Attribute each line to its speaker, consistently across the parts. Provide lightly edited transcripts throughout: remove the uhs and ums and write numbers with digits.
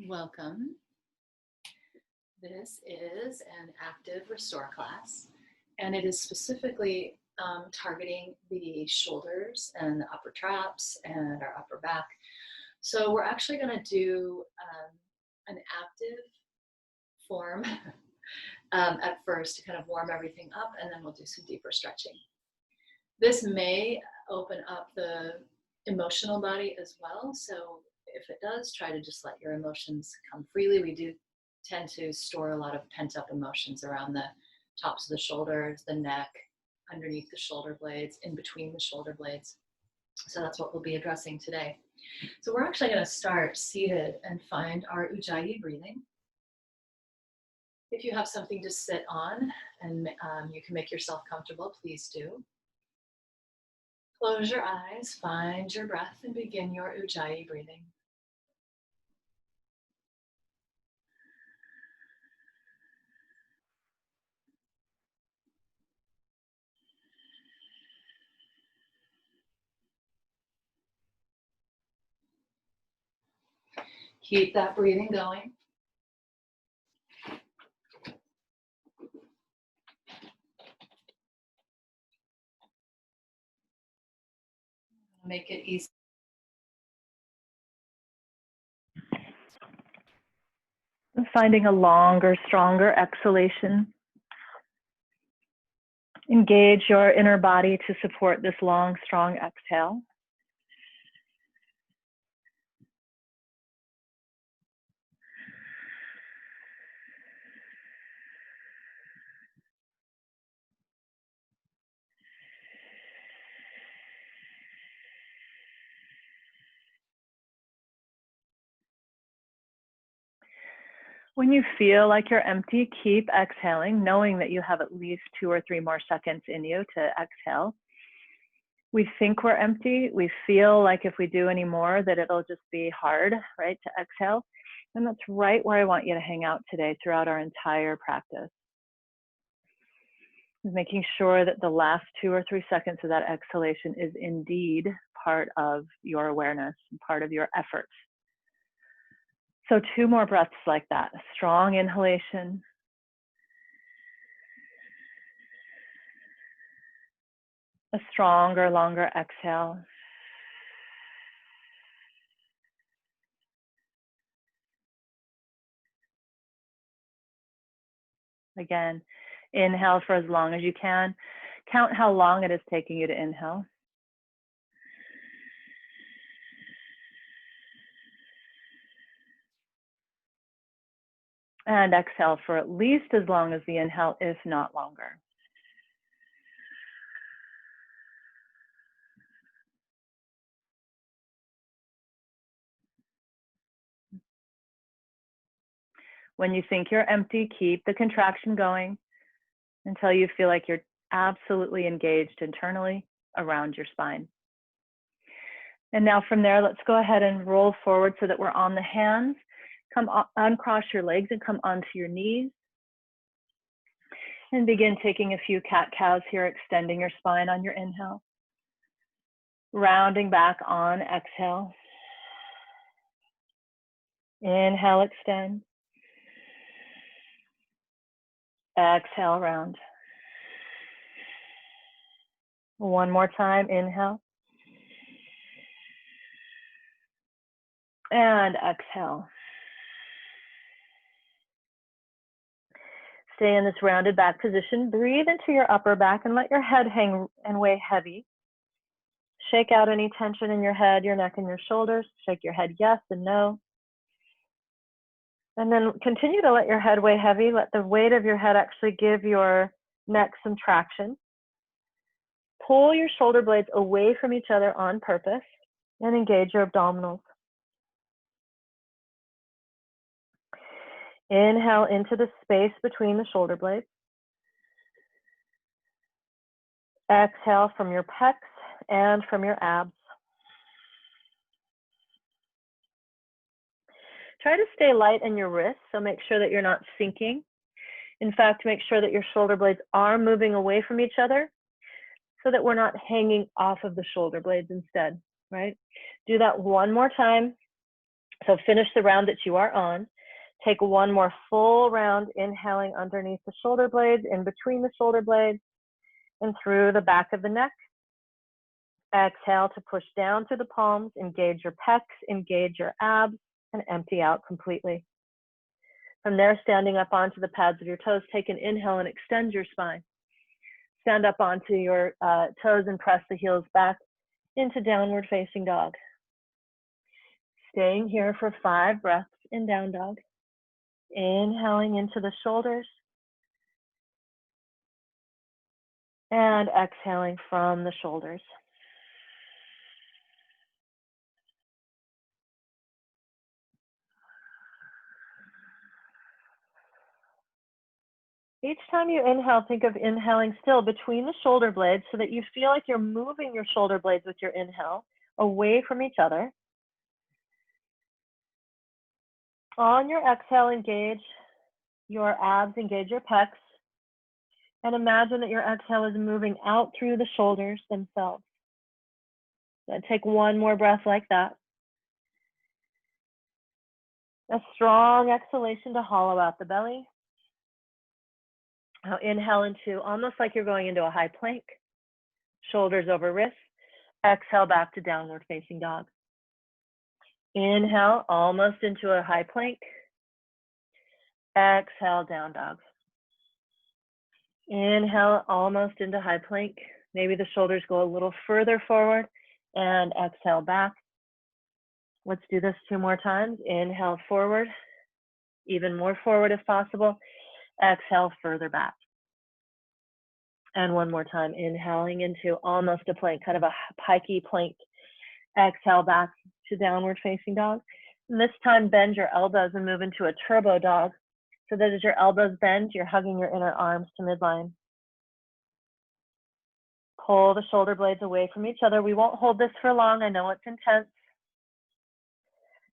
Speaker 1: Welcome. This is an active restore class, and it is specifically targeting the shoulders and the upper traps and our upper back. So we're actually going to do an active form at first to kind of warm everything up, and then we'll do some deeper stretching. This may open up the emotional body as well. So if it does, try to just let your emotions come freely. We do tend to store a lot of pent-up emotions around the tops of the shoulders, the neck, underneath the shoulder blades, in between the shoulder blades. So that's what we'll be addressing today. So we're actually going to start seated and find our Ujjayi breathing. If you have something to sit on and you can make yourself comfortable, please do. Close your eyes, find your breath, and begin your Ujjayi breathing. Keep that breathing going. Make it easy.
Speaker 2: Finding a longer, stronger exhalation. Engage your inner body to support this long, strong exhale. When you feel like you're empty, keep exhaling, knowing that you have at least 2 or 3 more seconds in you to exhale. We think we're empty. We feel like if we do any more that it'll just be hard, right, to exhale. And that's right where I want you to hang out today throughout our entire practice. Making sure that the last 2 or 3 seconds of that exhalation is indeed part of your awareness, part of your efforts. So 2 more breaths like that. A strong inhalation. A stronger, longer exhale. Again, inhale for as long as you can. Count how long it is taking you to inhale. And exhale for at least as long as the inhale, if not longer. When you think you're empty, keep the contraction going until you feel like you're absolutely engaged internally around your spine. And now from there, let's go ahead and roll forward so that we're on the hands. Come uncross your legs and come onto your knees. And begin taking a few cat-cows here, extending your spine on your inhale. Rounding back on exhale. Inhale, extend. Exhale, round. One more time, inhale. And exhale. Stay in this rounded back position. Breathe into your upper back and let your head hang and weigh heavy. Shake out any tension in your head, your neck, and your shoulders. Shake your head yes and no. And then continue to let your head weigh heavy. Let the weight of your head actually give your neck some traction. Pull your shoulder blades away from each other on purpose and engage your abdominals. Inhale into the space between the shoulder blades. Exhale from your pecs and from your abs. Try to stay light in your wrists, so make sure that you're not sinking. In fact, make sure that your shoulder blades are moving away from each other so that we're not hanging off of the shoulder blades instead, right? Do that one more time. So finish the round that you are on. Take one more full round, inhaling underneath the shoulder blades, in between the shoulder blades, and through the back of the neck. Exhale to push down through the palms, engage your pecs, engage your abs, and empty out completely. From there, standing up onto the pads of your toes, take an inhale and extend your spine. Stand up onto your toes and press the heels back into downward facing dog. Staying here for 5 breaths in down dog. Inhaling into the shoulders and exhaling from the shoulders. Each time you inhale, think of inhaling still between the shoulder blades so that you feel like you're moving your shoulder blades with your inhale away from each other. On your exhale, engage your abs, engage your pecs, and imagine that your exhale is moving out through the shoulders themselves. So take one more breath like that. A strong exhalation to hollow out the belly. Now inhale into almost like you're going into a high plank, shoulders over wrists. Exhale back to downward facing dog. Inhale almost into a high plank. Exhale, down dog. Inhale almost into high plank. Maybe the shoulders go a little further forward, and exhale back. Let's do this 2 more times. Inhale forward, even more forward if possible. Exhale further back. And one more time, inhaling into almost a plank, kind of a pikey plank. Exhale back to downward facing dog. And this time, bend your elbows and move into a turbo dog. So that as your elbows bend, you're hugging your inner arms to midline. Pull the shoulder blades away from each other. We won't hold this for long. I know it's intense.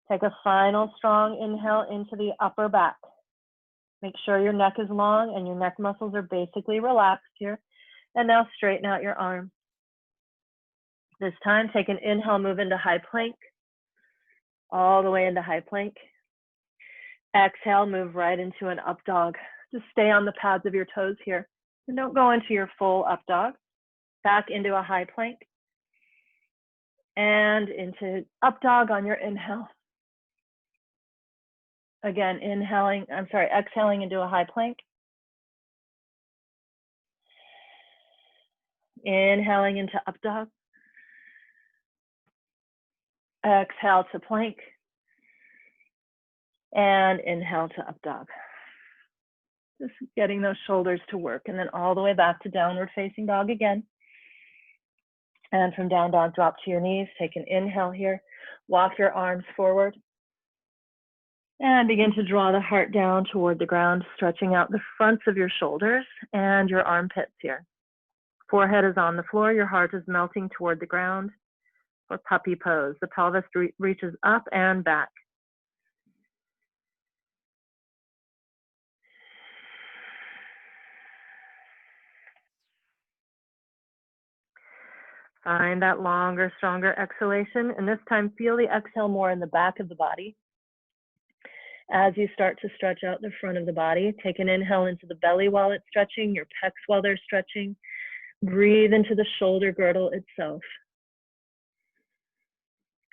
Speaker 2: Take a final strong inhale into the upper back. Make sure your neck is long and your neck muscles are basically relaxed here. And now straighten out your arms. This time, take an inhale, move into high plank, all the way into high plank. Exhale, move right into an up dog. Just stay on the pads of your toes here. And don't go into your full up dog. Back into a high plank. And into up dog on your inhale. Again, exhaling into a high plank. Inhaling into up dog. Exhale to plank. And inhale to up dog. Just getting those shoulders to work. And then all the way back to downward facing dog again. And from down dog, drop to your knees. Take an inhale here. Walk your arms forward. And begin to draw the heart down toward the ground, stretching out the fronts of your shoulders and your armpits here. Forehead is on the floor. Your heart is melting toward the ground for puppy pose. The pelvis reaches up and back. Find that longer, stronger exhalation. And this time, feel the exhale more in the back of the body. As you start to stretch out the front of the body, take an inhale into the belly while it's stretching, your pecs while they're stretching. Breathe into the shoulder girdle itself.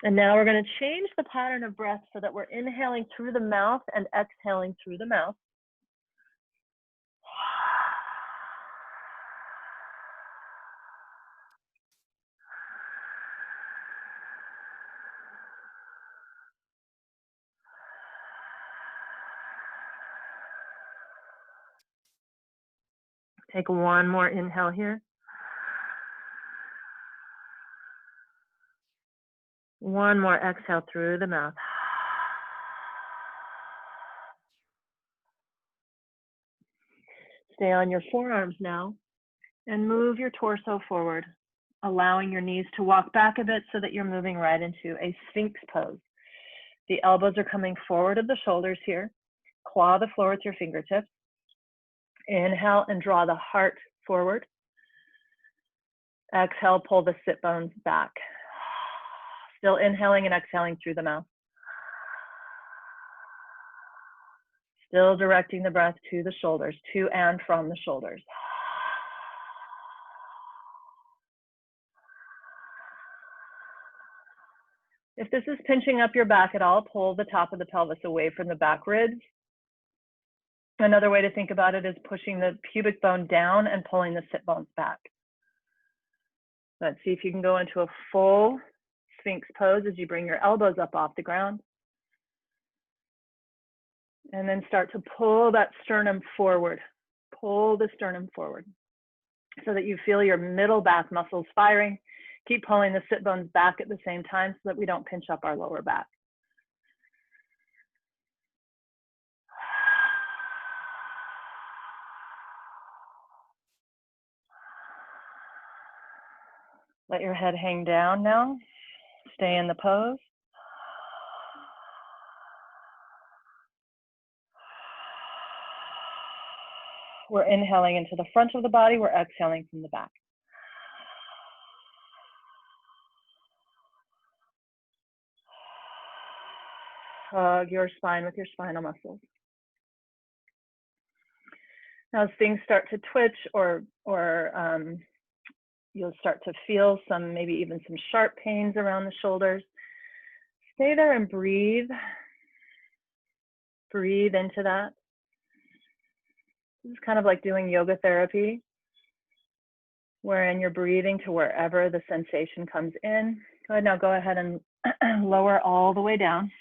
Speaker 2: And now we're going to change the pattern of breath so that we're inhaling through the mouth and exhaling through the mouth. Take one more inhale here. One more exhale through the mouth. Stay on your forearms now and move your torso forward, allowing your knees to walk back a bit so that you're moving right into a Sphinx pose. The elbows are coming forward of the shoulders here. Claw the floor with your fingertips. Inhale and draw the heart forward. Exhale, pull the sit bones back. Still inhaling and exhaling through the mouth. Still directing the breath to the shoulders, to and from the shoulders. If this is pinching up your back at all, pull the top of the pelvis away from the back ribs. Another way to think about it is pushing the pubic bone down and pulling the sit bones back. Let's see if you can go into a full Sphinx pose as you bring your elbows up off the ground. And then start to pull that sternum forward. Pull the sternum forward so that you feel your middle back muscles firing. Keep pulling the sit bones back at the same time so that we don't pinch up our lower back. Let your head hang down now. Stay in the pose. We're inhaling into the front of the body. We're exhaling from the back. Hug your spine with your spinal muscles. Now, as things start to twitch or you'll start to feel some, maybe even some sharp pains around the shoulders, stay there and breathe. Breathe into that. This is kind of like doing yoga therapy, wherein you're breathing to wherever the sensation comes in. Go ahead, now go ahead and lower all the way down.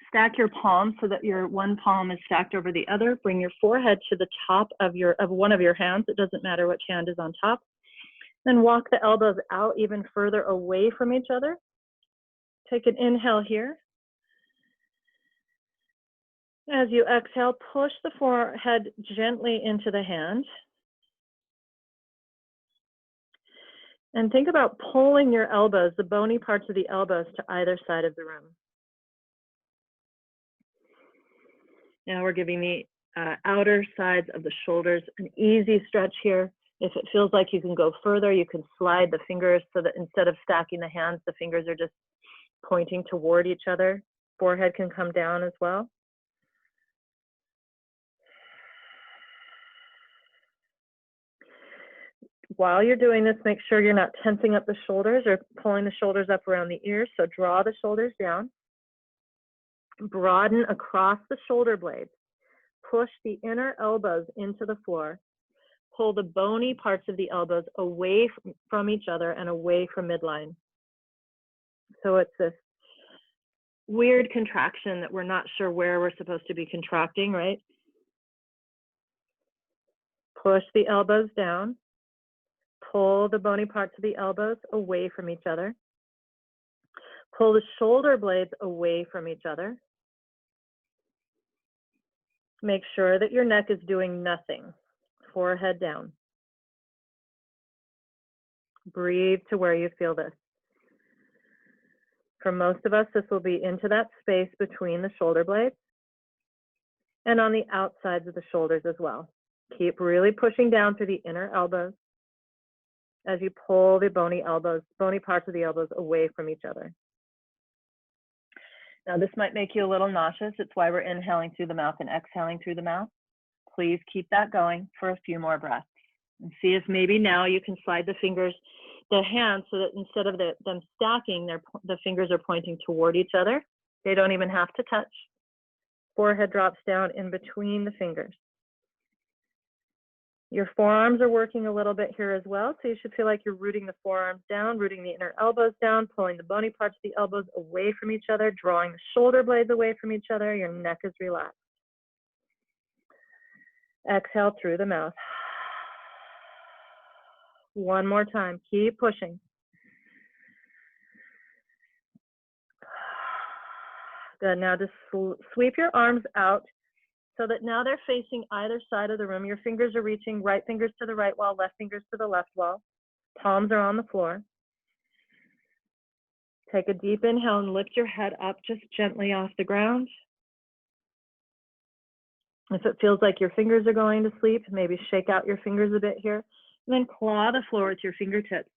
Speaker 2: Stack your palms so that your one palm is stacked over the other. Bring your forehead to the top of one of your hands. It doesn't matter which hand is on top. Then walk the elbows out even further away from each other. Take an inhale here. As you exhale, push the forehead gently into the hand. And think about pulling your elbows, the bony parts of the elbows, to either side of the room. Now we're giving the outer sides of the shoulders an easy stretch here. If it feels like you can go further, you can slide the fingers so that instead of stacking the hands, the fingers are just pointing toward each other. Forehead can come down as well. While you're doing this, make sure you're not tensing up the shoulders or pulling the shoulders up around the ears. So draw the shoulders down. Broaden across the shoulder blades. Push the inner elbows into the floor. Pull the bony parts of the elbows away from each other and away from midline. So it's this weird contraction that we're not sure where we're supposed to be contracting, right? Push the elbows down. Pull the bony parts of the elbows away from each other. Pull the shoulder blades away from each other. Make sure that your neck is doing nothing. Forehead down. Breathe to where you feel this. For most of us, this will be into that space between the shoulder blades and on the outsides of the shoulders as well. Keep really pushing down through the inner elbows as you pull the bony parts of the elbows away from each other. Now, this might make you a little nauseous. It's why we're inhaling through the mouth and exhaling through the mouth. Please keep that going for a few more breaths. And see if maybe now you can slide the hands so that instead of them stacking, the fingers are pointing toward each other. They don't even have to touch. Forehead drops down in between the fingers. Your forearms are working a little bit here as well, so you should feel like you're rooting the forearms down, rooting the inner elbows down, pulling the bony parts of the elbows away from each other, drawing the shoulder blades away from each other. Your neck is relaxed. Exhale through the mouth. One more time. Keep pushing. Good. Now just sweep your arms out so that now they're facing either side of the room. Your fingers are reaching, right fingers to the right wall, left fingers to the left wall. Palms are on the floor. Take a deep inhale and lift your head up just gently off the ground. If it feels like your fingers are going to sleep, maybe shake out your fingers a bit here. And then claw the floor with your fingertips.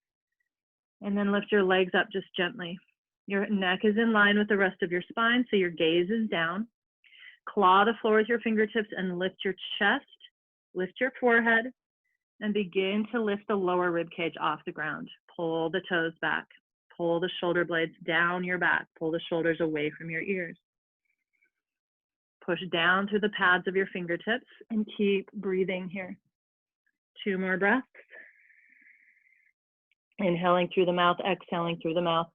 Speaker 2: And then lift your legs up just gently. Your neck is in line with the rest of your spine, so your gaze is down. Claw the floor with your fingertips and lift your chest, lift your forehead, and begin to lift the lower rib cage off the ground. Pull the toes back, pull the shoulder blades down your back, pull the shoulders away from your ears. Push down through the pads of your fingertips and keep breathing here. 2 more breaths. Inhaling through the mouth, exhaling through the mouth.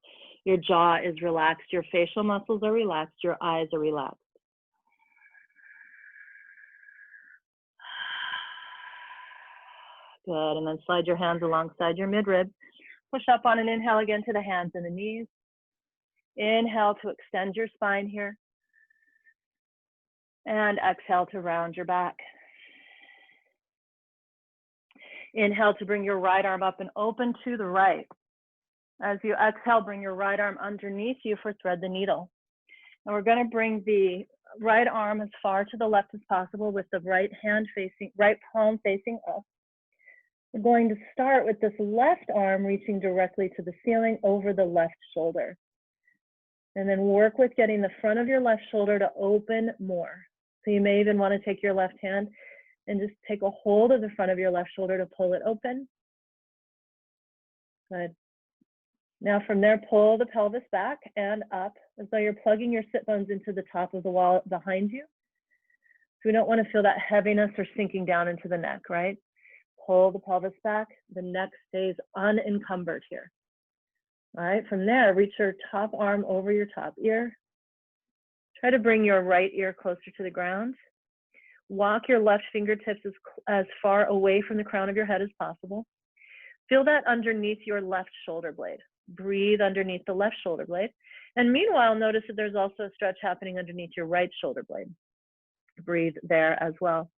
Speaker 2: Your jaw is relaxed, your facial muscles are relaxed, your eyes are relaxed. Good, and then slide your hands alongside your midrib. Push up on an inhale again to the hands and the knees. Inhale to extend your spine here. And exhale to round your back. Inhale to bring your right arm up and open to the right. As you exhale, bring your right arm underneath you for thread the needle. And we're going to bring the right arm as far to the left as possible with the right palm facing up. We're going to start with this left arm reaching directly to the ceiling over the left shoulder. And then work with getting the front of your left shoulder to open more. So you may even want to take your left hand and just take a hold of the front of your left shoulder to pull it open. Good. Now from there, pull the pelvis back and up as though you're plugging your sit bones into the top of the wall behind you. So we don't want to feel that heaviness or sinking down into the neck, right? Pull the pelvis back. The neck stays unencumbered here. All right, from there, reach your top arm over your top ear. Try to bring your right ear closer to the ground. Walk your left fingertips as far away from the crown of your head as possible. Feel that underneath your left shoulder blade. Breathe underneath the left shoulder blade. And meanwhile, notice that there's also a stretch happening underneath your right shoulder blade. Breathe there as well.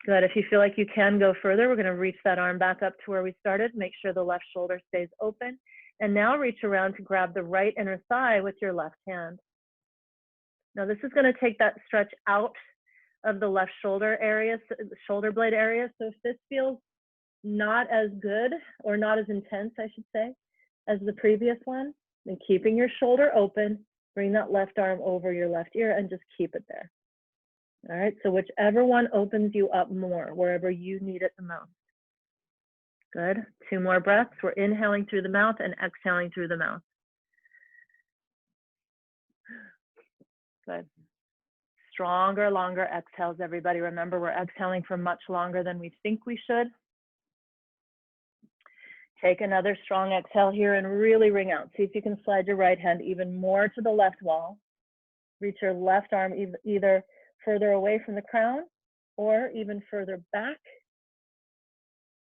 Speaker 2: Good. If you feel like you can go further, we're going to reach that arm back up to where we started. Make sure the left shoulder stays open. And now reach around to grab the right inner thigh with your left hand. Now this is going to take that stretch out of the left shoulder area, the shoulder blade area. So if this feels not as good or not as intense, I should say, as the previous one, then keeping your shoulder open, bring that left arm over your left ear and just keep it there. All right, so whichever one opens you up more, wherever you need it the most. Good. 2 more breaths. We're inhaling through the mouth and exhaling through the mouth. Good. Stronger, longer exhales, everybody. Remember, we're exhaling for much longer than we think we should. Take another strong exhale here and really ring out. See if you can slide your right hand even more to the left wall. Reach your left arm either further away from the crown or even further back.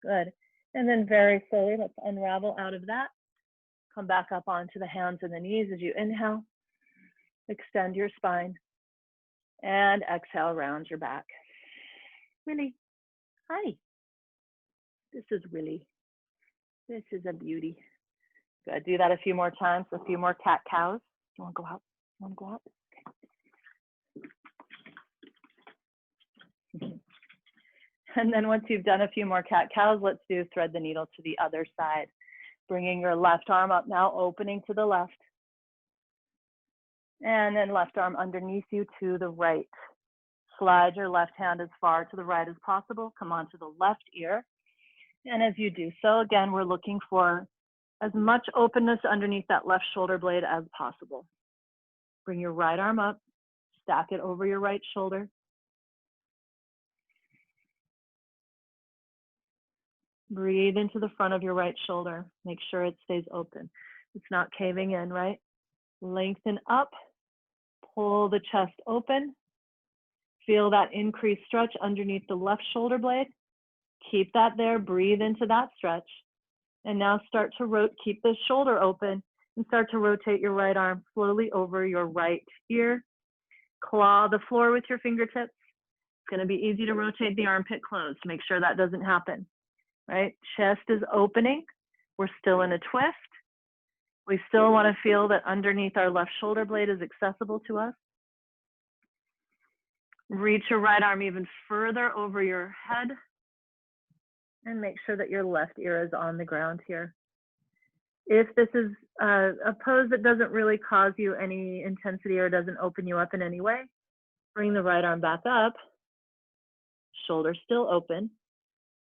Speaker 2: Good. And then very slowly, let's unravel out of that. Come back up onto the hands and the knees as you inhale. Extend your spine. And exhale, round your back. Willie, hi. This is Willie. This is a beauty. Good. Do that a few more times, a few more cat cows. You want to go out? You want to go out? Okay. And then once you've done a few more cat cows, let's do thread the needle to the other side. Bringing your left arm up now, opening to the left. And then left arm underneath you to the right. Slide your left hand as far to the right as possible. Come onto the left ear. And as you do so, again, we're looking for as much openness underneath that left shoulder blade as possible. Bring your right arm up, stack it over your right shoulder. Breathe into the front of your right shoulder. Make sure it stays open. It's not caving in, right? Lengthen up, pull the chest open. Feel that increased stretch underneath the left shoulder blade. Keep that there, breathe into that stretch. And now start to keep the shoulder open and start to rotate your right arm slowly over your right ear. Claw the floor with your fingertips. It's going to be easy to rotate the armpit closed. Make sure that doesn't happen, right? Chest is opening. We're still in a twist. We still want to feel that underneath our left shoulder blade is accessible to us. Reach your right arm even further over your head. And make sure that your left ear is on the ground here. If this is a pose that doesn't really cause you any intensity or doesn't open you up in any way, bring the right arm back up, shoulders still open.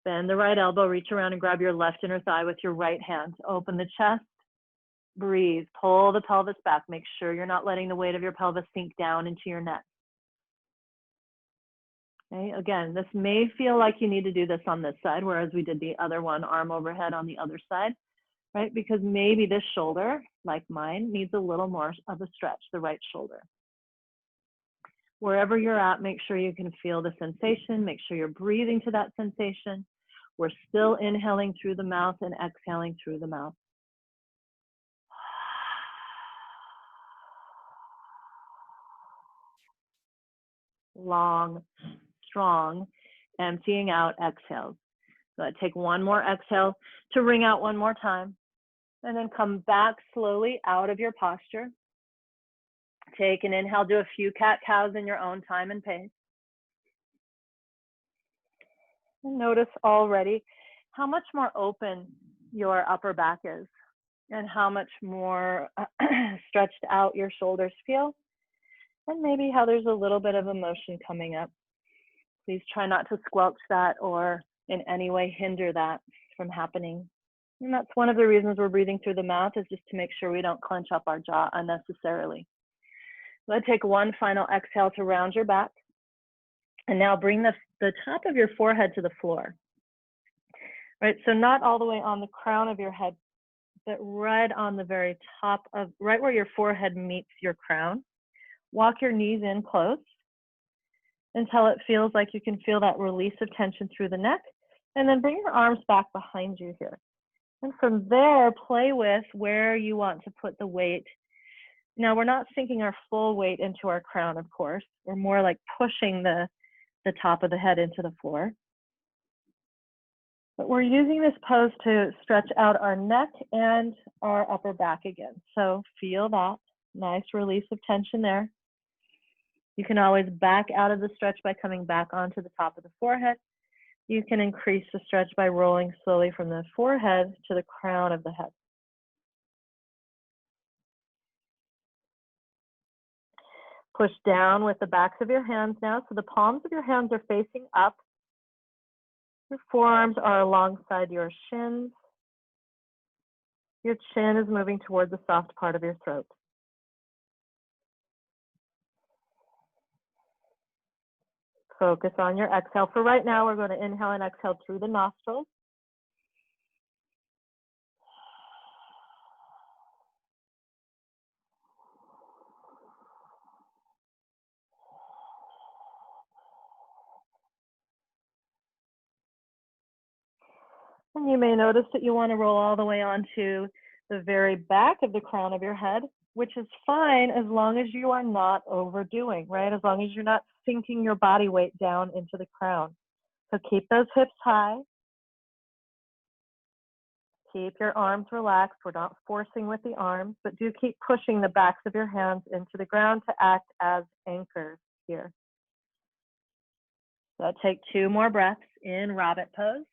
Speaker 2: Bend the right elbow, reach around and grab your left inner thigh with your right hand. Open the chest, breathe, pull the pelvis back. Make sure you're not letting the weight of your pelvis sink down into your neck. Okay, again, this may feel like you need to do this on this side, whereas we did the other one, arm overhead on the other side, right? Because maybe this shoulder, like mine, needs a little more of a stretch, the right shoulder. Wherever you're at, make sure you can feel the sensation. Make sure you're breathing to that sensation. We're still inhaling through the mouth and exhaling through the mouth. Long, strong, emptying out exhales. So take one more exhale to ring out one more time, and then come back slowly out of your posture. Take an inhale, do a few cat-cows in your own time and pace. And notice already how much more open your upper back is and how much more stretched out your shoulders feel, and maybe how there's a little bit of emotion coming up. Please try not to squelch that or in any way hinder that from happening. And that's one of the reasons we're breathing through the mouth, is just to make sure we don't clench up our jaw unnecessarily. Let's take one final exhale to round your back. And now bring the top of your forehead to the floor. Right, so not all the way on the crown of your head, but right on the very top of, right where your forehead meets your crown. Walk your knees in close until it feels like you can feel that release of tension through the neck, and then bring your arms back behind you here. And from there, play with where you want to put the weight. Now, we're not sinking our full weight into our crown, of course. We're more like pushing the top of the head into the floor. But we're using this pose to stretch out our neck and our upper back again. So feel that nice release of tension there. You can always back out of the stretch by coming back onto the top of the forehead. You can increase the stretch by rolling slowly from the forehead to the crown of the head. Push down with the backs of your hands now, so the palms of your hands are facing up. Your forearms are alongside your shins. Your chin is moving towards the soft part of your throat. Focus on your exhale. For right now, we're going to inhale and exhale through the nostrils. And you may notice that you want to roll all the way onto the very back of the crown of your head, which is fine as long as you are not overdoing, right? As long as you're not sinking your body weight down into the crown. So keep those hips high. Keep your arms relaxed. We're not forcing with the arms, but do keep pushing the backs of your hands into the ground to act as anchors here. So take 2 more breaths in rabbit pose.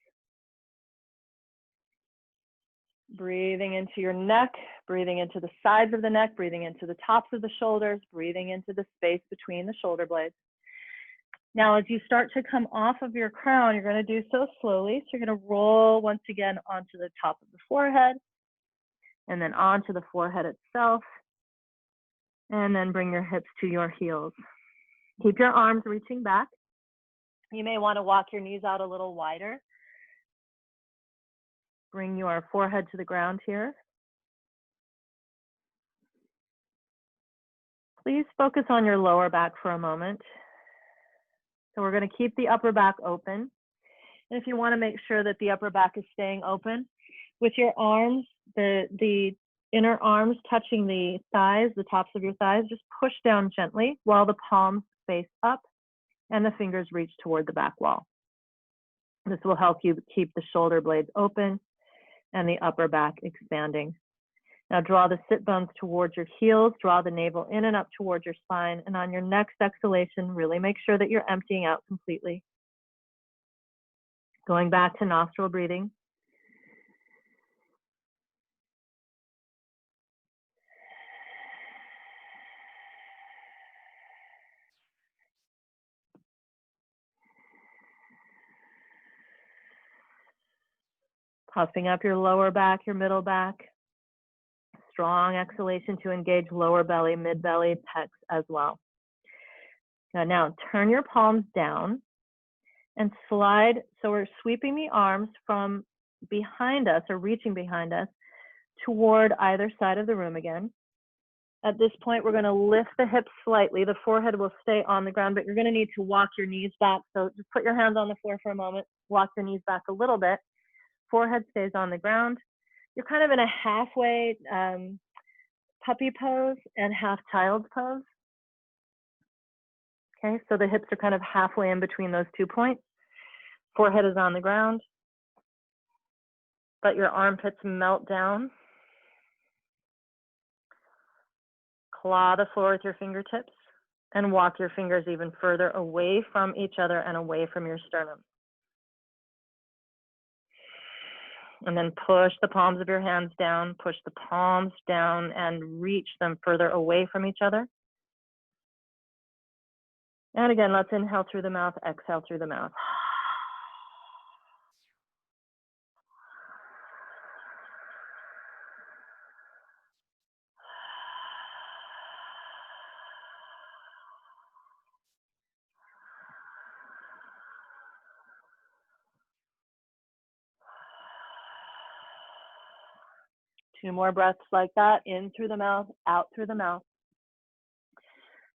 Speaker 2: Breathing into your neck, breathing into the sides of the neck, breathing into the tops of the shoulders, breathing into the space between the shoulder blades. Now, as you start to come off of your crown, you're going to do so slowly. So you're going to roll once again onto the top of the forehead, and then onto the forehead itself, and then bring your hips to your heels. Keep your arms reaching back. You may want to walk your knees out a little wider. Bring your forehead to the ground here. Please focus on your lower back for a moment. So we're going to keep the upper back open. And if you want to make sure that the upper back is staying open, with your arms, the inner arms touching the thighs, the tops of your thighs, just push down gently while the palms face up and the fingers reach toward the back wall. This will help you keep the shoulder blades open and the upper back expanding. Now draw the sit bones towards your heels, draw the navel in and up towards your spine, and on your next exhalation, really make sure that you're emptying out completely. Going back to nostril breathing. Puffing up your lower back, your middle back. Strong exhalation to engage lower belly, mid belly, pecs as well. Now turn your palms down and slide. So we're sweeping the arms from behind us or reaching behind us toward either side of the room again. At this point, we're going to lift the hips slightly. The forehead will stay on the ground, but you're going to need to walk your knees back. So just put your hands on the floor for a moment, walk your knees back a little bit. Forehead stays on the ground. You're kind of in a halfway puppy pose and half child's pose. Okay, so the hips are kind of halfway in between those 2 points. Forehead is on the ground, but your armpits melt down. Claw the floor with your fingertips and walk your fingers even further away from each other and away from your sternum. And then push the palms of your hands down, push the palms down and reach them further away from each other. And again, let's inhale through the mouth, exhale through the mouth. Two more breaths like that, in through the mouth, out through the mouth.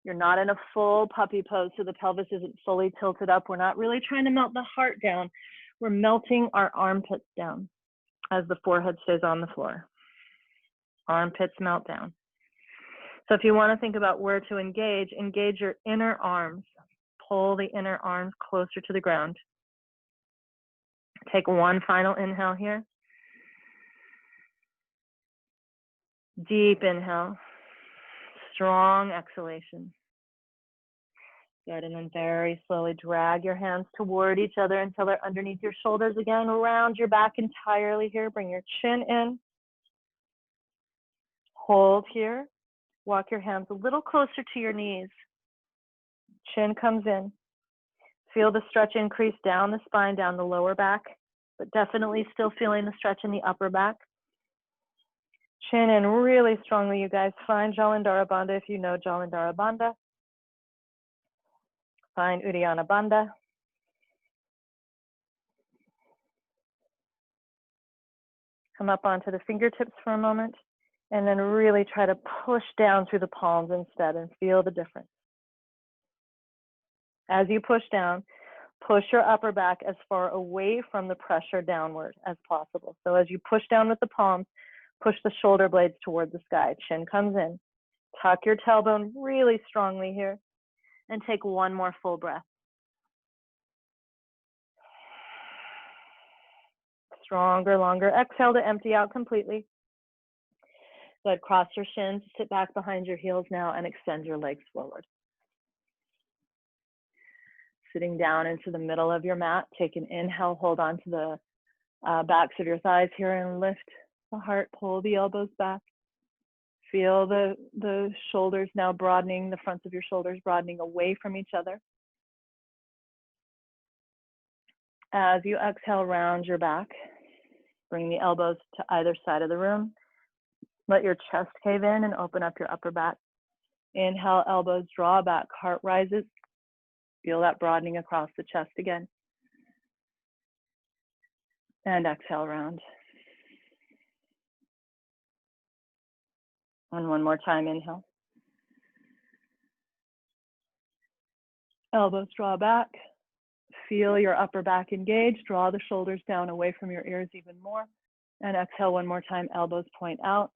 Speaker 2: You're not in a full puppy pose, so the pelvis isn't fully tilted up. We're not really trying to melt the heart down. We're melting our armpits down as the forehead stays on the floor. Armpits melt down. So if you want to think about where to engage, engage your inner arms. Pull the inner arms closer to the ground. Take one final inhale here. Deep inhale. Strong exhalation. Good, and then very slowly drag your hands toward each other until they're underneath your shoulders again. Round your back entirely here. Bring your chin in. Hold here. Walk your hands a little closer to your knees. Chin comes in. Feel the stretch increase down the spine, down the lower back, but definitely still feeling the stretch in the upper back. Chin in really strongly, you guys. Find Jalandhara Bandha if you know Jalandhara Bandha. Find Uddiyana Bandha. Come up onto the fingertips for a moment, and then really try to push down through the palms instead and feel the difference. As you push down, push your upper back as far away from the pressure downward as possible. So as you push down with the palms, push the shoulder blades toward the sky. Chin comes in. Tuck your tailbone really strongly here. And take one more full breath. Stronger, longer. Exhale to empty out completely. Good. Cross your shins, sit back behind your heels now, and extend your legs forward. Sitting down into the middle of your mat, take an inhale, hold on to the backs of your thighs here and lift the heart, pull the elbows back. Feel the shoulders now broadening, the fronts of your shoulders broadening away from each other. As you exhale, round your back. Bring the elbows to either side of the room. Let your chest cave in and open up your upper back. Inhale, elbows draw back, heart rises. Feel that broadening across the chest again. And exhale, round. And one more time, inhale. Elbows draw back. Feel your upper back engage. Draw the shoulders down away from your ears even more. And exhale one more time, elbows point out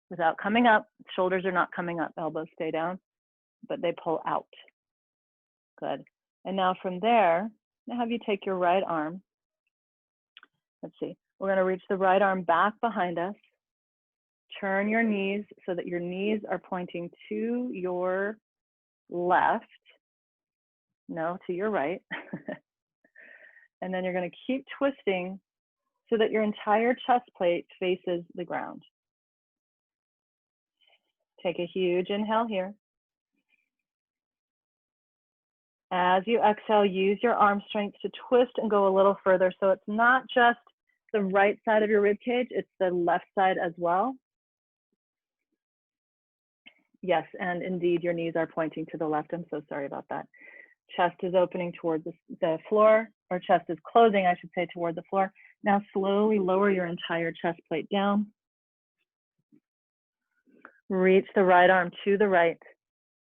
Speaker 2: without coming up. Shoulders are not coming up, elbows stay down, but they pull out. Good. And now from there, I'll have you take your right arm. Let's see. We're going to reach the right arm back behind us. Turn your knees so that your knees are pointing to your left. No, to your right. And then you're going to keep twisting so that your entire chest plate faces the ground. Take a huge inhale here. As you exhale, use your arm strength to twist and go a little further. So it's not just the right side of your rib cage, it's the left side as well. Yes, and indeed your knees are pointing to the left. I'm so sorry about that. Chest is opening towards the floor, or chest is closing, I should say, toward the floor. Now slowly lower your entire chest plate down. Reach the right arm to the right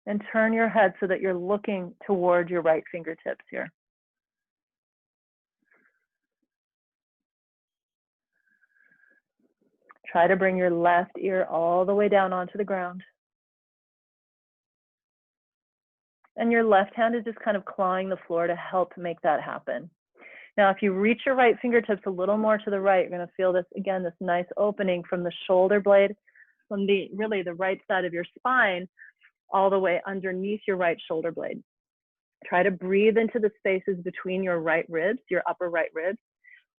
Speaker 2: and turn your head so that you're looking toward your right fingertips here. Try to bring your left ear all the way down onto the ground. And your left hand is just kind of clawing the floor to help make that happen. Now, if you reach your right fingertips a little more to the right, you're going to feel this, again, this nice opening from the shoulder blade, from really the right side of your spine, all the way underneath your right shoulder blade. Try to breathe into the spaces between your right ribs, your upper right ribs,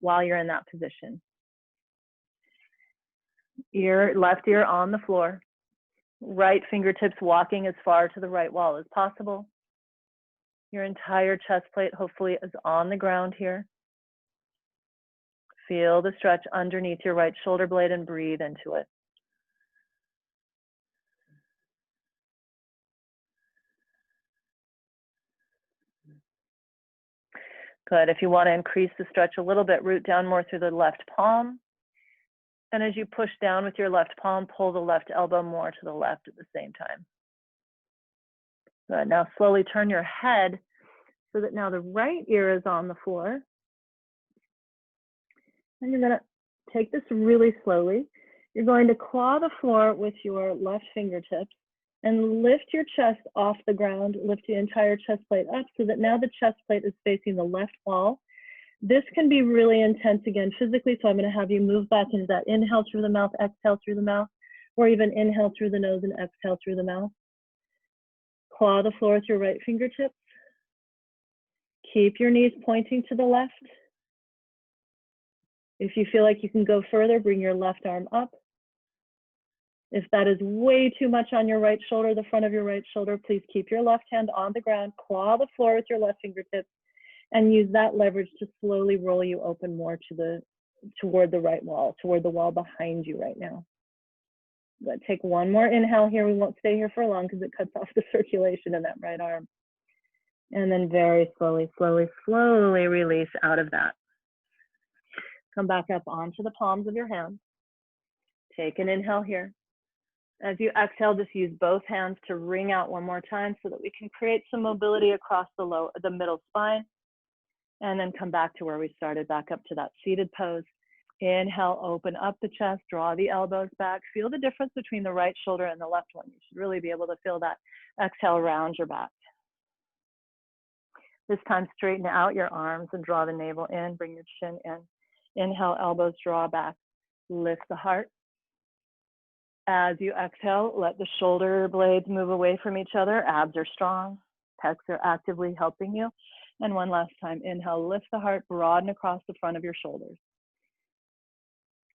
Speaker 2: while you're in that position. Left ear on the floor. Right fingertips walking as far to the right wall as possible. Your entire chest plate hopefully is on the ground here. Feel the stretch underneath your right shoulder blade and breathe into it. Good. If you want to increase the stretch a little bit, root down more through the left palm. And as you push down with your left palm, pull the left elbow more to the left at the same time. Good. Now slowly turn your head so that now the right ear is on the floor. And you're going to take this really slowly. You're going to claw the floor with your left fingertips and lift your chest off the ground, lift the entire chest plate up so that now the chest plate is facing the left wall. This can be really intense again physically, so I'm going to have you move back into that inhale through the mouth, exhale through the mouth, or even inhale through the nose and exhale through the mouth. Claw the floor with your right fingertips. Keep your knees pointing to the left. If you feel like you can go further, bring your left arm up. If that is way too much on your right shoulder, the front of your right shoulder, please keep your left hand on the ground, claw the floor with your left fingertips, and use that leverage to slowly roll you open more toward the right wall, toward the wall behind you right now. But take one more inhale here. We won't stay here for long because it cuts off the circulation in that right arm. And then very slowly, slowly, slowly release out of that. Come back up onto the palms of your hands. Take an inhale here. As you exhale, just use both hands to wring out one more time so that we can create some mobility across the middle spine. And then come back to where we started, back up to that seated pose. Inhale, open up the chest, draw the elbows back. Feel the difference between the right shoulder and the left one. You should really be able to feel that. Exhale, round your back. This time, straighten out your arms and draw the navel in, bring your chin in. Inhale, elbows draw back. Lift the heart. As you exhale, let the shoulder blades move away from each other. Abs are strong. Pecs are actively helping you. And one last time, inhale, lift the heart, broaden across the front of your shoulders.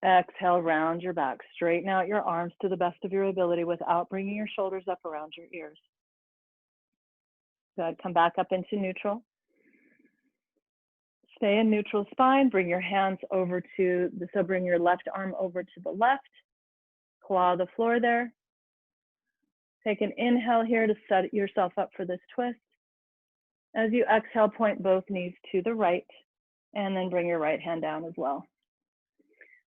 Speaker 2: Exhale, round your back. Straighten out your arms to the best of your ability without bringing your shoulders up around your ears. Good. Come back up into neutral. Stay in neutral spine. Bring your hands over so bring your left arm over to the left. Claw the floor there. Take an inhale here to set yourself up for this twist. As you exhale, point both knees to the right, and then bring your right hand down as well.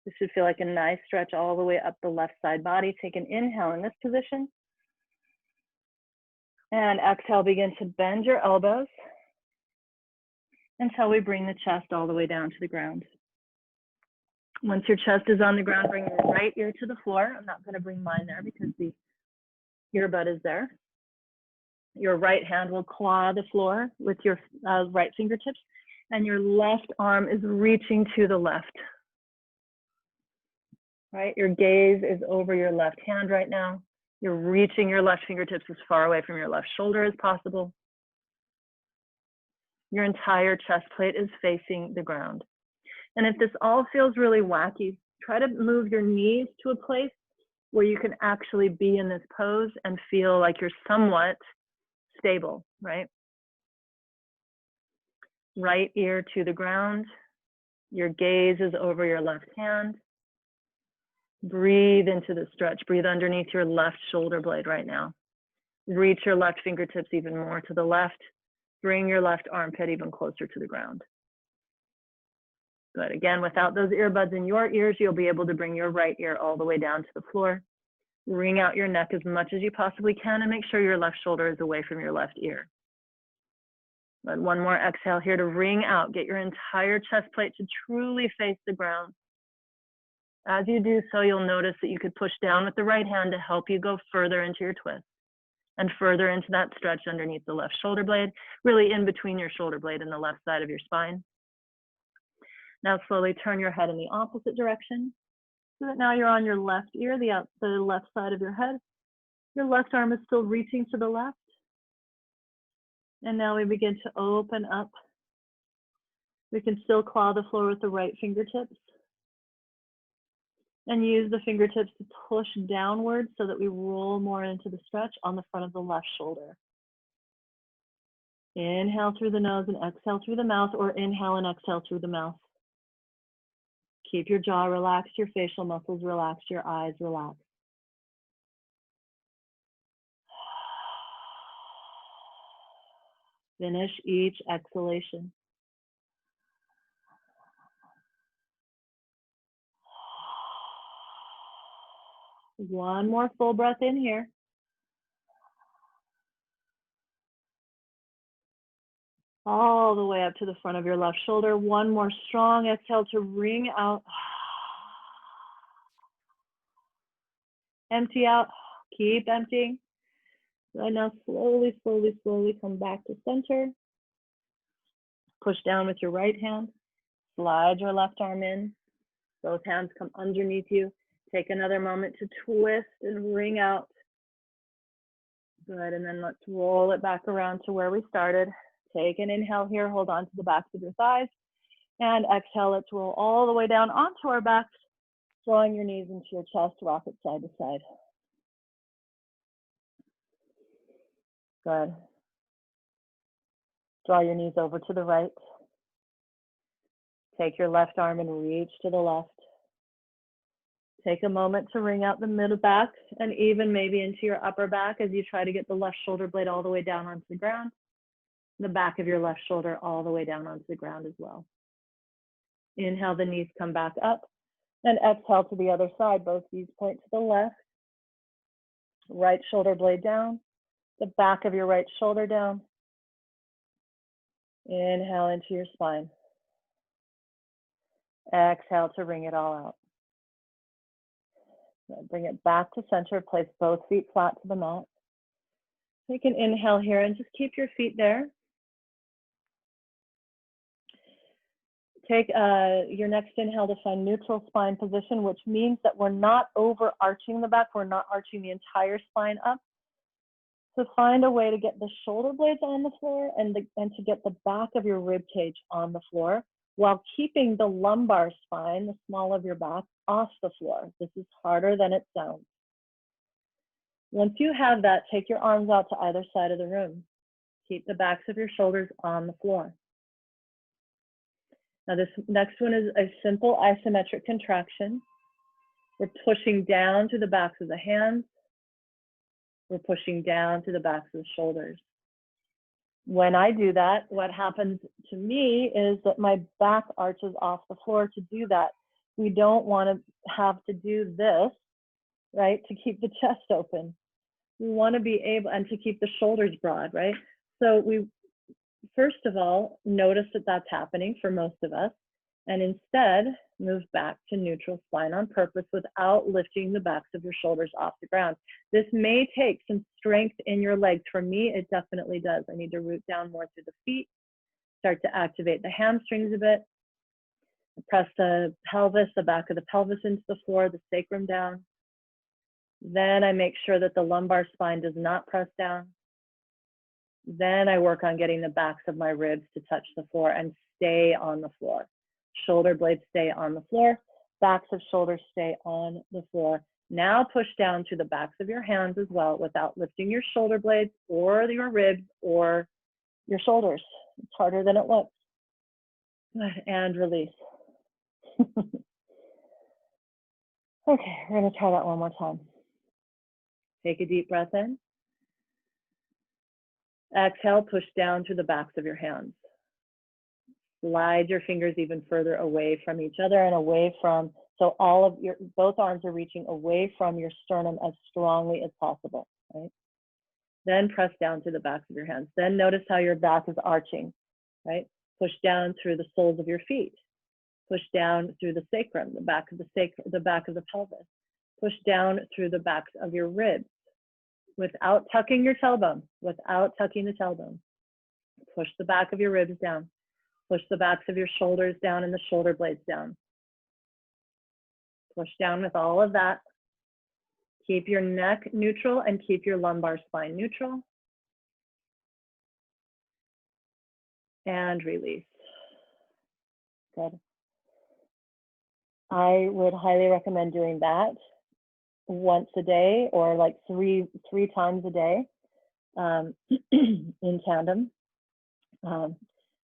Speaker 2: This should feel like a nice stretch all the way up the left side body. Take an inhale in this position. And exhale, begin to bend your elbows until we bring the chest all the way down to the ground. Once your chest is on the ground, bring your right ear to the floor. I'm not going to bring mine there because the earbud is there. Your right hand will claw the floor with your right fingertips, and your left arm is reaching to the left. Right? Your gaze is over your left hand right now. You're reaching your left fingertips as far away from your left shoulder as possible. Your entire chest plate is facing the ground. And if this all feels really wacky, try to move your knees to a place where you can actually be in this pose and feel like you're somewhat stable, right? Right ear to the ground. Your gaze is over your left hand. Breathe into the stretch. Breathe underneath your left shoulder blade right now. Reach your left fingertips even more to the left. Bring your left armpit even closer to the ground. Good. Again, without those earbuds in your ears, you'll be able to bring your right ear all the way down to the floor. Wring out your neck as much as you possibly can and make sure your left shoulder is away from your left ear. Good. One more exhale here to wring out. Get your entire chest plate to truly face the ground. As you do so, you'll notice that you could push down with the right hand to help you go further into your twist and further into that stretch underneath the left shoulder blade, really in between your shoulder blade and the left side of your spine. Now slowly turn your head in the opposite direction so that now you're on your left ear, the left side of your head. Your left arm is still reaching to the left. And now we begin to open up. We can still claw the floor with the right fingertips and use the fingertips to push downward so that we roll more into the stretch on the front of the left shoulder. Inhale through the nose and exhale through the mouth, or inhale and exhale through the mouth. Keep your jaw relaxed, your facial muscles relaxed, your eyes relaxed. Finish each exhalation. One more full breath in here. All the way up to the front of your left shoulder. One more strong exhale to wring out. Empty out. Keep emptying. Right now, slowly, slowly, slowly come back to center. Push down with your right hand. Slide your left arm in. Both hands come underneath you. Take another moment to twist and wring out. Good, and then let's roll it back around to where we started. Take an inhale here, hold on to the backs of your thighs. And exhale, let's roll all the way down onto our backs, drawing your knees into your chest, rock it side to side. Good. Draw your knees over to the right. Take your left arm and reach to the left. Take a moment to wring out the middle back and even maybe into your upper back as you try to get the left shoulder blade all the way down onto the ground. The back of your left shoulder all the way down onto the ground as well. Inhale, the knees come back up, and exhale to the other side. Both knees point to the left. Right shoulder blade down, the back of your right shoulder down. Inhale into your spine. Exhale to wring it all out. Bring it back to center. Place both feet flat to the mat. Take an inhale here and just keep your feet there. Take your next inhale to find neutral spine position, which means that we're not overarching the back. We're not arching the entire spine up. So find a way to get the shoulder blades on the floor and to get the back of your rib cage on the floor while keeping the lumbar spine, the small of your back, off the floor. This is harder than it sounds. Once you have that, take your arms out to either side of the room. Keep the backs of your shoulders on the floor. Now this next one is a simple isometric contraction. We're pushing down to the backs of the hands. We're pushing down to the backs of the shoulders. When I do that, what happens to me is that my back arches off the floor. To do that, we don't want to have to do this, right, to keep the chest open. We want to be able, and to keep the shoulders broad, right? So we, first of all, notice that that's happening for most of us, and instead move back to neutral spine on purpose without lifting the backs of your shoulders off the ground. This may take some strength in your legs. For me, it definitely does. I need to root down more through the feet, start to activate the hamstrings a bit, press the pelvis, the back of the pelvis into the floor, the sacrum down. Then I make sure that the lumbar spine does not press down. Then I work on getting the backs of my ribs to touch the floor and stay on the floor. Shoulder blades stay on the floor, backs of shoulders stay on the floor. Now push down to the backs of your hands as well without lifting your shoulder blades or your ribs or your shoulders. It's harder than it looks. And release. Okay, we're going to try that one more time. Take a deep breath in. Exhale, push down through the backs of your hands. Slide your fingers even further away from each other and away from, so all of your, both arms are reaching away from your sternum as strongly as possible, right? Then press down through the backs of your hands. Then notice how your back is arching, right? Push down through the soles of your feet. Push down through the sacrum, the back of the pelvis. Push down through the backs of your ribs without tucking your tailbone, without tucking the tailbone. Push the back of your ribs down. Push the backs of your shoulders down and the shoulder blades down. Push down with all of that. Keep your neck neutral and keep your lumbar spine neutral. And release. Good. I would highly recommend doing that once a day or like three times a day in tandem.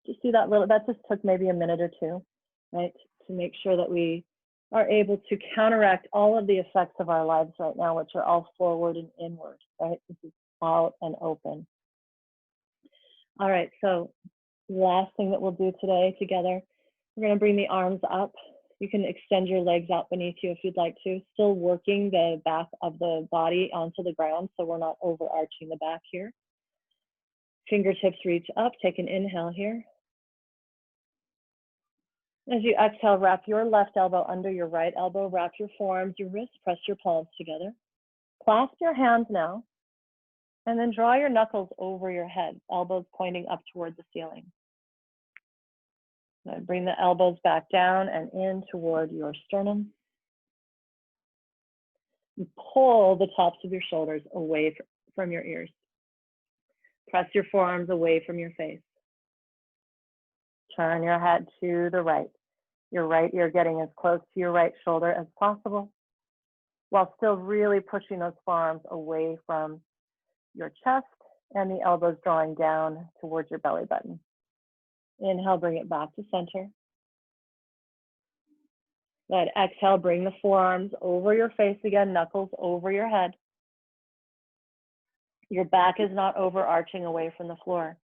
Speaker 2: Just do that little, that just took maybe a minute or two, right? To make sure that we are able to counteract all of the effects of our lives right now, which are all forward and inward, right? This is out and open. All right, so last thing that we'll do today together, we're gonna bring the arms up. You can extend your legs out beneath you if you'd like to, still working the back of the body onto the ground so we're not overarching the back here. Fingertips reach up, take an inhale here. As you exhale, wrap your left elbow under your right elbow, wrap your forearms, your wrists, press your palms together. Clasp your hands now, and then draw your knuckles over your head, elbows pointing up toward the ceiling. Now bring the elbows back down and in toward your sternum. And pull the tops of your shoulders away from your ears. Press your forearms away from your face. Turn your head to the right. Your right ear getting as close to your right shoulder as possible, while still really pushing those forearms away from your chest and the elbows drawing down towards your belly button. Inhale, bring it back to center. Good. Exhale, bring the forearms over your face again, knuckles over your head. Your back is not overarching away from the floor.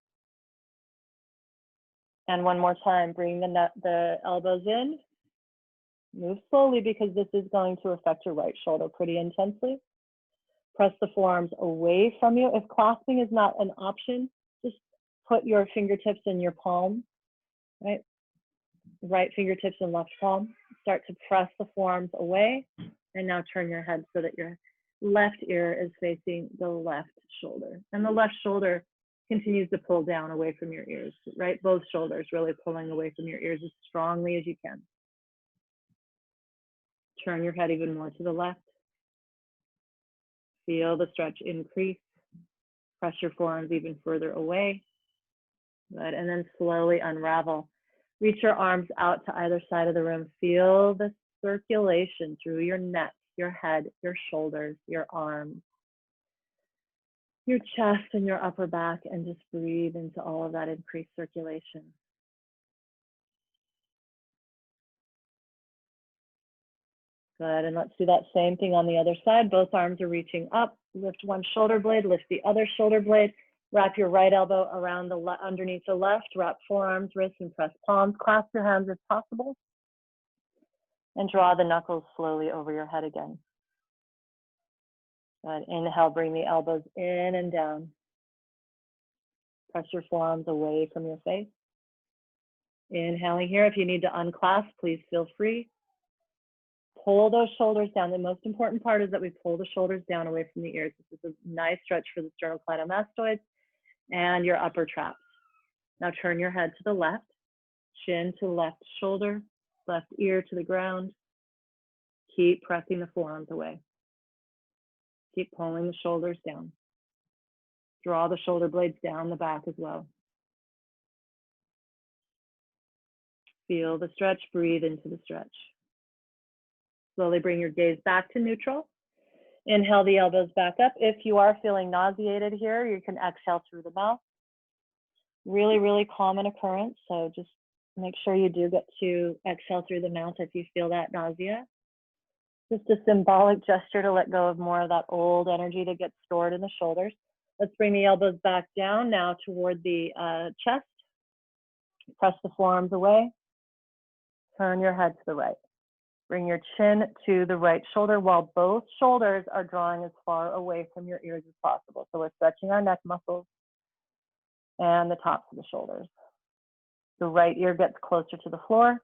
Speaker 2: And one more time, bring the elbows in. Move slowly because this is going to affect your right shoulder pretty intensely. Press the forearms away from you. If clasping is not an option, just put your fingertips in your palm, right? Right fingertips and left palm. Start to press the forearms away. And now turn your head so that your left ear is facing the left shoulder. And the left shoulder continues to pull down away from your ears, right? Both shoulders really pulling away from your ears as strongly as you can. Turn your head even more to the left. Feel the stretch increase. Press your forearms even further away. Good, and then slowly unravel. Reach your arms out to either side of the room. Feel the circulation through your neck, your head, your shoulders, your arms, your chest and your upper back, and just breathe into all of that increased circulation. Good, and let's do that same thing on the other side. Both arms are reaching up. Lift one shoulder blade, lift the other shoulder blade. Wrap your right elbow around underneath the left. Wrap forearms, wrists, and press palms. Clasp your hands if possible. And draw the knuckles slowly over your head again. Good. Inhale, bring the elbows in and down. Press your forearms away from your face. Inhaling here. If you need to unclasp, please feel free. Pull those shoulders down. The most important part is that we pull the shoulders down away from the ears. This is a nice stretch for the sternocleidomastoids and your upper traps. Now turn your head to the left, chin to left shoulder, left ear to the ground. Keep pressing the forearms away. Keep pulling the shoulders down. Draw the shoulder blades down the back as well. Feel the stretch, breathe into the stretch. Slowly bring your gaze back to neutral. Inhale the elbows back up. If you are feeling nauseated here, you can exhale through the mouth. Really, really common occurrence, so just Make sure you do get to exhale through the mouth if you feel that nausea. Just a symbolic gesture to let go of more of that old energy that gets stored in the shoulders. Let's bring the elbows back down now toward the chest. Press the forearms away. Turn your head to the right. Bring your chin to the right shoulder while both shoulders are drawing as far away from your ears as possible. So we're stretching our neck muscles and the tops of the shoulders. The right ear gets closer to the floor.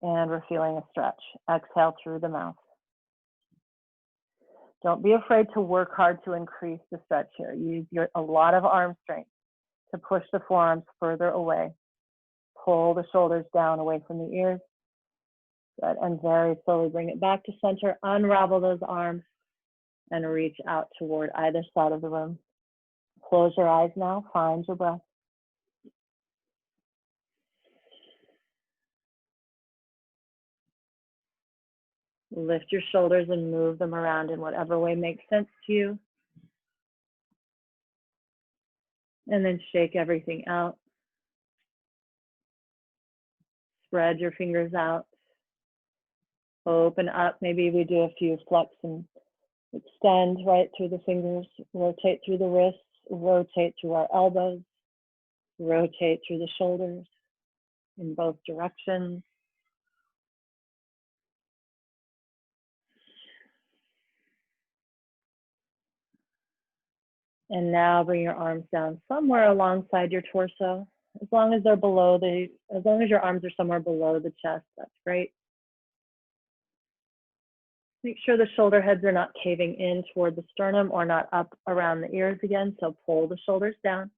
Speaker 2: And we're feeling a stretch. Exhale through the mouth. Don't be afraid to work hard to increase the stretch here. Use a lot of arm strength to push the forearms further away. Pull the shoulders down away from the ears. Good. And very slowly bring it back to center. Unravel those arms and reach out toward either side of the room. Close your eyes now. Find your breath. Lift your shoulders and move them around in whatever way makes sense to you. And then shake everything out. Spread your fingers out. Open up. Maybe we do a few flex and extend right through the fingers. Rotate through the wrists. Rotate through our elbows. Rotate through the shoulders in both directions. And now bring your arms down somewhere alongside your torso. As long as they're below as long as your arms are somewhere below the chest, that's great. Make sure the shoulder heads are not caving in toward the sternum or not up around the ears again. So pull the shoulders down,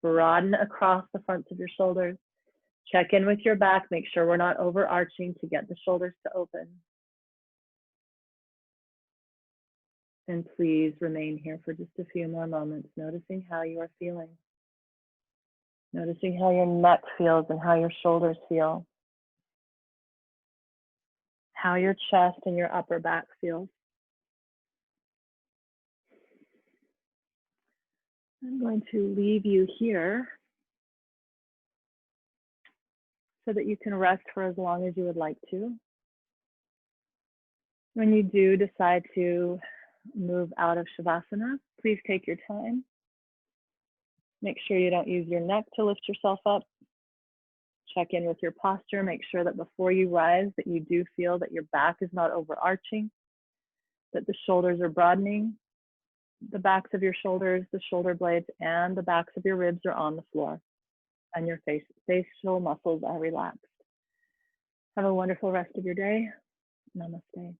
Speaker 2: broaden across the fronts of your shoulders. Check in with your back. Make sure we're not overarching to get the shoulders to open. And please remain here for just a few more moments, noticing how you are feeling. Noticing how your neck feels and how your shoulders feel. How your chest and your upper back feels. I'm going to leave you here so that you can rest for as long as you would like to. When you do decide to move out of Shavasana, please take your time. Make sure you don't use your neck to lift yourself up. Check in with your posture. Make sure that before you rise, that you do feel that your back is not overarching, that the shoulders are broadening, the backs of your shoulders, the shoulder blades, and the backs of your ribs are on the floor, and your facial muscles are relaxed. Have a wonderful rest of your day. Namaste.